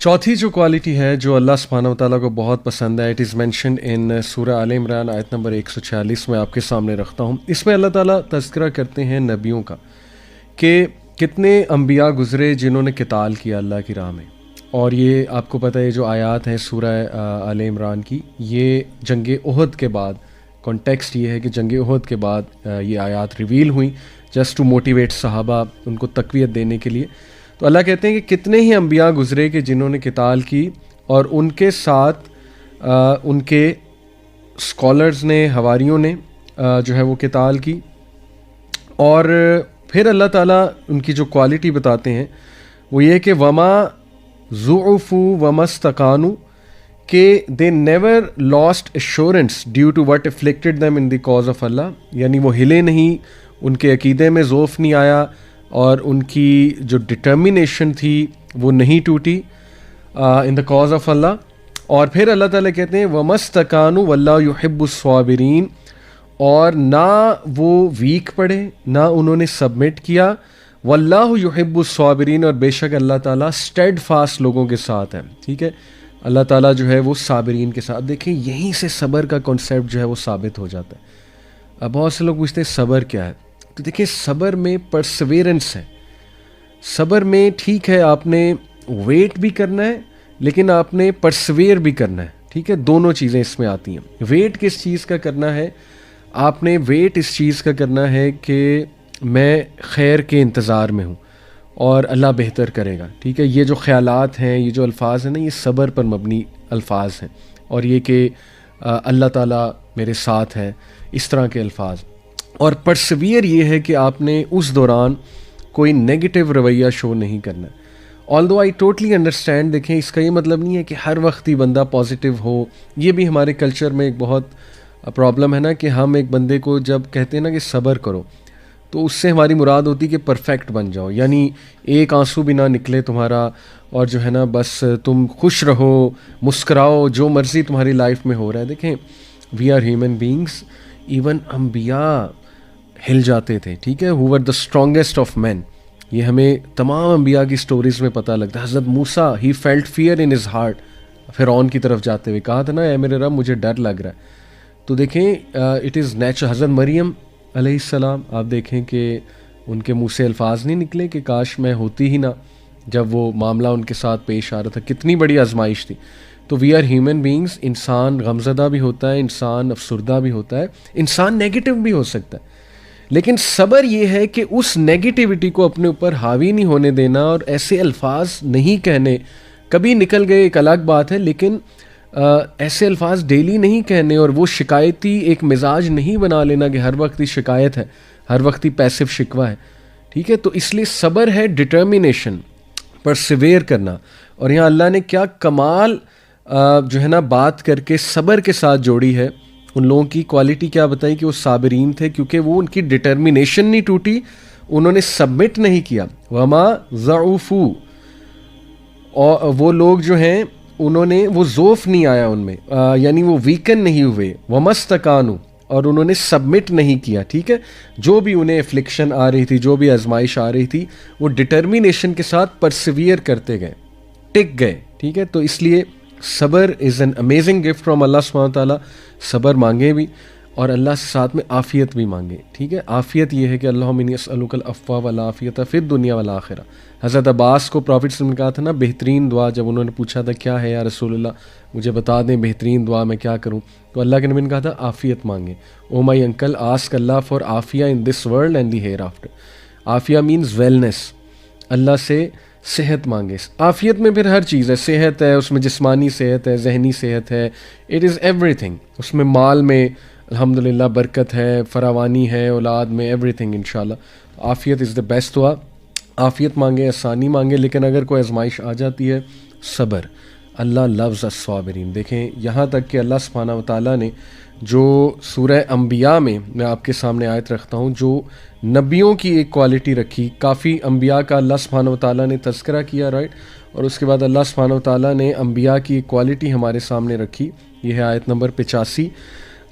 चौथी जो क्वालिटी है जो अल्लाह सुब्हानहू व तआला को बहुत पसंद है, इट इज़ मेंशन्ड इन सूरह आल इमरान आयत नंबर 146 में आपके सामने रखता हूँ। इसमें अल्लाह ताला तज़किरा करते हैं नबियों का कि कितने अम्बिया गुज़रे जिन्होंने क़िताल किया अल्लाह की राह में। और ये आपको पता है जो आयात हैं सूरह आल इमरान की, ये जंग उहद के बाद, कॉन्टेक्स्ट ये है कि जंग उहद के बाद ये आयात रिवील हुई जस्ट टू मोटिवेट सहाबा, उनको तक़वियत देने के लिए। तो अल्लाह कहते हैं कि कितने ही अम्बिया गुज़रे कि जिन्होंने क़िताल की और उनके साथ उनके स्कॉलर्स ने, हवारियों ने जो है वो क़िताल की। और फिर अल्लाह ताला उनकी जो क्वालिटी बताते हैं वो ये कि वमा ज़ुऊफ़ू वमस्तकानू, के they never lost assurance due to what afflicted them in the cause of Allah, यानी वो हिले नहीं, उनके अकीदे में ज़ोफ़ नहीं आया और उनकी जो डिटर्मिनेशन थी वो नहीं टूटी इन द कॉज ऑफ अल्लाह। और फिर अल्लाह ताला कहते हैं वमस्तकानू वल्लाहु युहिब्बुस साबिरीन, और ना वो वीक पड़े, ना उन्होंने सबमिट किया। वल्लाहु युहिब्बुस साबिरीन, और बेशक अल्लाह ताला स्टेड फास्ट लोगों के साथ है। ठीक है, अल्लाह ताला जो है वो साबिरीन के साथ। देखें यहीं से सब्र का कॉन्सेप्ट जो है वो साबित हो जाता है। अब बहुत से लोग पूछते हैं सब्र क्या है, तो देखिए सब्र में परसवेरेंस है। सब्र में ठीक है आपने वेट भी करना है लेकिन आपने परसवेयर भी करना है। ठीक है, दोनों चीज़ें इसमें आती हैं। वेट किस चीज़ का करना है, आपने वेट इस चीज़ का करना है कि मैं खैर के इंतज़ार में हूँ और अल्लाह बेहतर करेगा। ठीक है, ये जो ख़यालात हैं, ये जो अल्फाज हैं ना, ये सब्र पर मबनी अल्फाज हैं, और ये कि अल्लाह ताला मेरे साथ है, इस तरह के अल्फाज। और परसवियर ये है कि आपने उस दौरान कोई नेगेटिव रवैया शो नहीं करना। ऑल्दो आई टोटली अंडरस्टैंड, देखें इसका ये मतलब नहीं है कि हर वक्त ही बंदा पॉजिटिव हो। ये भी हमारे कल्चर में एक बहुत प्रॉब्लम है ना, कि हम एक बंदे को जब कहते हैं ना कि सब्र करो, तो उससे हमारी मुराद होती है कि परफेक्ट बन जाओ, यानी एक आंसू भी ना निकले तुम्हारा, और जो है ना बस तुम खुश रहो, मुस्कराओ, जो मर्ज़ी तुम्हारी लाइफ में हो रहा है। देखें we are human beings, even अम्बिया हिल जाते थे। ठीक है, who were the strongest of man, ये हमें तमाम अम्बिया की स्टोरीज़ में पता लगता है। हज़रत Musa, he felt fear in his heart, Firaun की तरफ जाते हुए कहा था ना, ए मेरे रब मुझे डर लग रहा है। तो देखें इट इज़ नेचुरल। हज़रत मरियम अलैहिस्सलाम, आप देखें कि उनके मुँह से अल्फाज नहीं निकले कि काश मैं होती ही ना, जब वो मामला उनके साथ पेश आ रहा था। कितनी बड़ी आजमाइश थी। तो वी आर ह्यूमन बींग्स, इंसान गमज़दा भी होता है, इंसान अफसुर्दा भी होता है, इंसान नेगेटिव भी हो सकता है। लेकिन सब्र ये है कि उस नेगेटिविटी को अपने ऊपर हावी नहीं होने देना, और ऐसे अल्फाज नहीं कहने। कभी निकल गए एक अलग बात है, लेकिन ऐसे अल्फाज डेली नहीं कहने, और वो शिकायती एक मिजाज नहीं बना लेना कि हर वक्त ही शिकायत है, हर वक्त ही पैसिव शिकवा है। ठीक है, तो इसलिए सब्र है डिटर्मिनेशन, परसिवेयर करना। और यहाँ अल्लाह ने क्या कमाल जो है ना बात करके सब्र के साथ जोड़ी है। उन लोगों की क्वालिटी क्या बताई कि वो साबिरीन थे, क्योंकि वो उनकी डिटर्मिनेशन नहीं टूटी, उन्होंने सबमिट नहीं किया। वमा ज़ऊफ़ू, और वो लोग जो हैं उन्होंने, वो ज़ोफ़ नहीं आया उनमें, यानी वो वीकन नहीं हुए। वमस्तकानू, और उन्होंने सबमिट नहीं किया। ठीक है, जो भी उन्हें एफ्लिक्शन आ रही थी, जो भी आजमाइश आ रही थी, वो डिटर्मिनेशन के साथ परसिवियर करते गए, टिक गए। ठीक है, तो इसलिए सब्र is an amazing gift from Allah सुब्हानहू व तआला। सब्र मांगे भी और अल्लाह से साथ में आफ़ियत भी मांगे। ठीक है, आफ़ियत ये है कि अल्लाहुम्मा इन्नी अस्अलुकल अफ़्वा वल आफ़ियत फ़िद दुनिया वल आखिरा। हज़रत अब्बास को प्रॉफिट ने कहा था ना बेहतरीन दुआ, जब उन्होंने पूछा था क्या है या रसूलुल्लाह, मुझे बता दें बेहतरीन दुआ मैं क्या करूँ, तो अल्लाह के नबी ने कहा था आफ़ियत मांगे। Oh my uncle, ask Allah for आफ़िया in this world and the hereafter. आफ़िया मीन्स वेलनेस, अल्लाह से सेहत मांगे। आफ़ियत में फिर हर चीज़ है, सेहत है, उसमें जिस्मानी सेहत है, जहनी सेहत है, इट इज़ एवरीथिंग। उसमें माल में अल्हम्दुलिल्लाह बरकत है, फरावानी है, औलाद में, एवरीथिंग इंशाल्लाह। आफ़ियत इज़ द बेस्ट दुआ। आफ़ियत मांगे, आसानी मांगे, लेकिन अगर कोई आजमाइश आ जाती है, सब्र, अल्लाह लव्स अस्साबिरीन। देखें यहाँ तक कि अल्लाह सुब्हानहू व तआला ने जो सूरह अंबिया में, मैं आपके सामने आयत रखता हूँ, जो नबियों की एक क्वालिटी रखी, काफ़ी अंबिया का अल्लाह सुब्हानहू व तआला ने तज़किरा किया, राइट, और उसके बाद अल्लाह सुब्हानहू व तआला ने अंबिया की एक क्वालिटी हमारे सामने रखी। यह है आयत नंबर 85।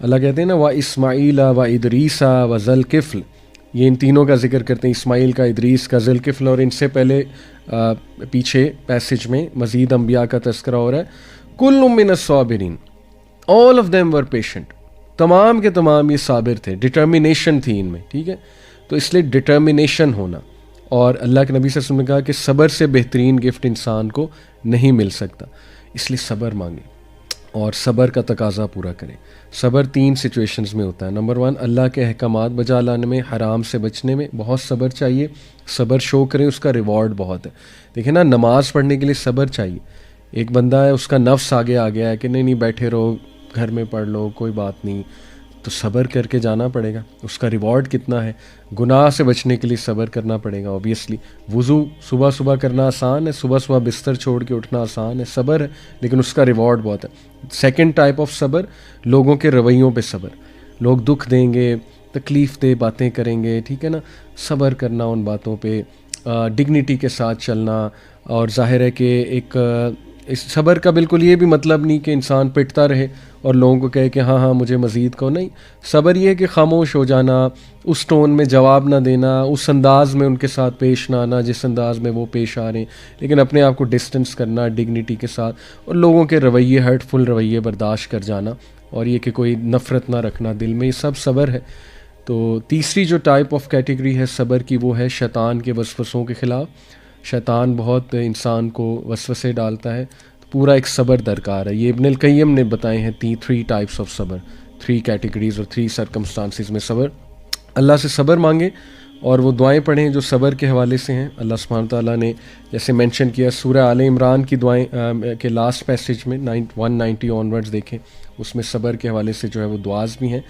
अल्लाह कहते हैं ना, व इस्माईला व इदरीसा व ज़ुल्किफ्ल, ये इन तीनों का जिक्र करते हैं, इस्माइल का, इदरीस का, ज़ुल्किफ़ल, और इनसे पहले पीछे पैसेज में मज़ीद अम्बिया का तज़किरा हो रहा है। कुल्लुम मिनस साबिरीन, all of them were patient, तमाम के तमाम ये साबिर थे, डिटर्मिनेशन थी इनमें, ठीक है। तो इसलिए डिटर्मिनेशन होना, और अल्लाह के नबी सल्लल्लाहु अलैहि वसल्लम ने कहा कि सब्र से बेहतरीन गिफ्ट इंसान को नहीं मिल सकता, इसलिए सब्र मांगे और सब्र का तकाजा पूरा करें। सब्र 3 सिचुएशंस में होता है। नंबर 1, अल्लाह के अहकामात बजा लाने में, हराम से बचने में बहुत सब्र चाहिए। सब्र शो करें, उसका रिवॉर्ड बहुत है। देखिए ना, नमाज़ पढ़ने के लिए सब्र चाहिए। एक बंदा है, उसका नफ्स आगे आ गया है कि नहीं नहीं बैठे रहो, घर में पढ़ लो, कोई बात नहीं, तो सब्र करके जाना पड़ेगा। उसका रिवॉर्ड कितना है। गुनाह से बचने के लिए सब्र करना पड़ेगा ऑब्वियसली। वज़ू सुबह सुबह करना आसान है, सुबह सुबह बिस्तर छोड़ के उठना आसान है, सब्र है, लेकिन उसका रिवॉर्ड बहुत है। सेकंड टाइप ऑफ सब्र, लोगों के रवैयों पे सब्र। लोग दुख देंगे, तकलीफ़ दे बातें करेंगे, ठीक है ना, सब्र करना उन बातों पे, डिग्निटी के साथ चलना। और जाहिर है कि एक इस सब्र का बिल्कुल ये भी मतलब नहीं कि इंसान पिटता रहे और लोगों को कहे कि हाँ हाँ मुझे मज़ीद कहो, नहीं। सब्र ये है कि खामोश हो जाना, उस टोन में जवाब ना देना, उस अंदाज़ में उनके साथ पेश ना आना जिस अंदाज़ में वो पेश आ रहे हैं, लेकिन अपने आप को डिस्टेंस करना डिग्निटी के साथ, और लोगों के रवैये, हर्टफुल रवैये बर्दाश्त कर जाना, और ये कि कोई नफ़रत ना रखना दिल में, ये सब सब्र है। तो तीसरी जो टाइप ऑफ कैटेगरी है सब्र की, वो है शैतान के वसवसों के ख़िलाफ़। शैतान बहुत इंसान को वसवसे डालता है, तो पूरा एक सब्र दरकार है। ये इब्नुल क़य्यिम ने बताए हैं 3 टाइप्स ऑफ सब्र, 3 कैटेगरीज और 3 सर्कमस्टांसिस में सब्र। अल्लाह से सब्र मांगे और वो दुआएं पढ़ें जो सब्र के हवाले से हैं। अल्लाह सुब्हानहू व तआला ने जैसे मेंशन किया सूरह आले इमरान की दुआएं के लास्ट पैसेज में 190 ऑनवर्ड्स देखें, उसमें सब्र के हवाले से जो है वो दुआज भी हैं।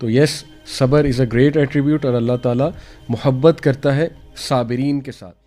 तो यस, सब्र इज़ अ ग्रेट एट्रीब्यूट और अल्लाह ताला मोहब्बत करता है साबिरीन के साथ।